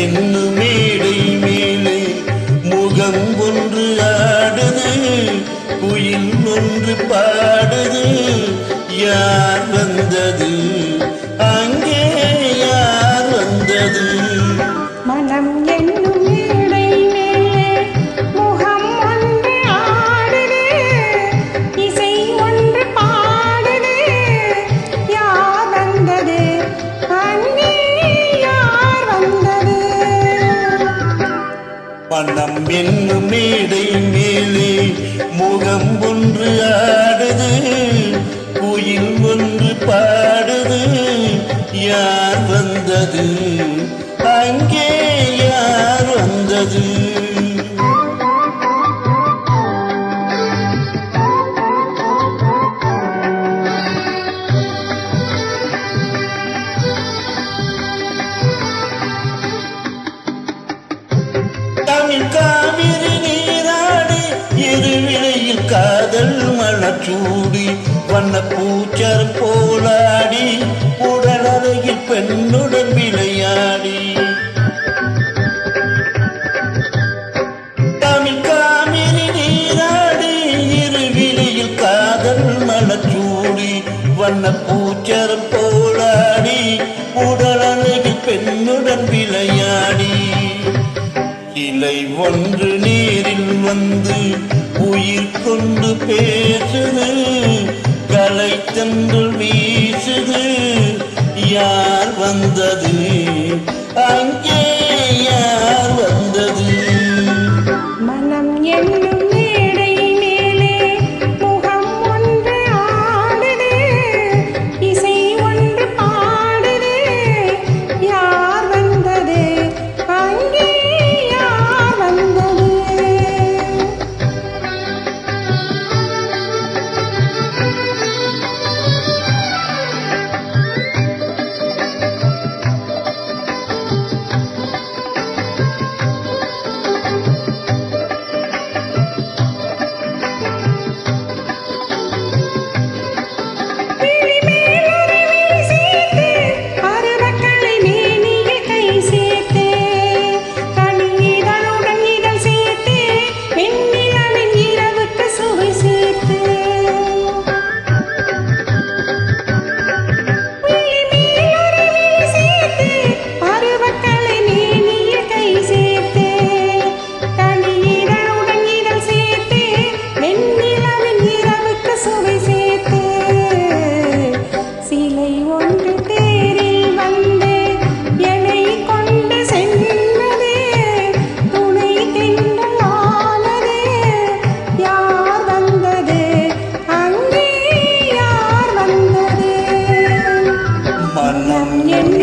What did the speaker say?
என்னும் மேடை மேலே முகம் ஒன்று ஆடுது, குயில் ஒன்று பாடுது. யார் வந்தது அங்கே, யார் வந்தது? மனம் என்னும் மேடை மேலே முகம் ஒன்று ஆடுது, இசை ஒன்று பாடுது. யார் வந்தது அங்கே, யார் வந்தது? மனம் என்னும் மேடை மேலே முகம் ஒன்று ஆடுது, குயில் ஒன்று பாடுது. யார் வந்தது அங்கே, யார் வந்தது? தமிழ் காவிரி நீராடி இருவினையில் காதல் மலச்சூடி, வண்ண பூச்சரம் போலாடி, உடலறையில் பெண்ணுடன் விளையாடி. தமிழ் காவிரி நீராடி இருவினையில் காதல் மலச்சூடி, வண்ண பூச்சரம் போலாடி, உடலறையில் பெண்ணுடன் விளையாடி. இலை ஒன்று நீரில் வந்து உயிர் கொண்டு பேசுது, கலை தென்றல் வீசுது. யார் வந்தது அங்கே, யார் வந்தது? மனம் என்னும் மேடை மேலே முகம் ஒன்று ஆடுது, இசை ஒன்று பாடுது. யார் வந்தது அங்கே, யார் வந்தது? மனம் என்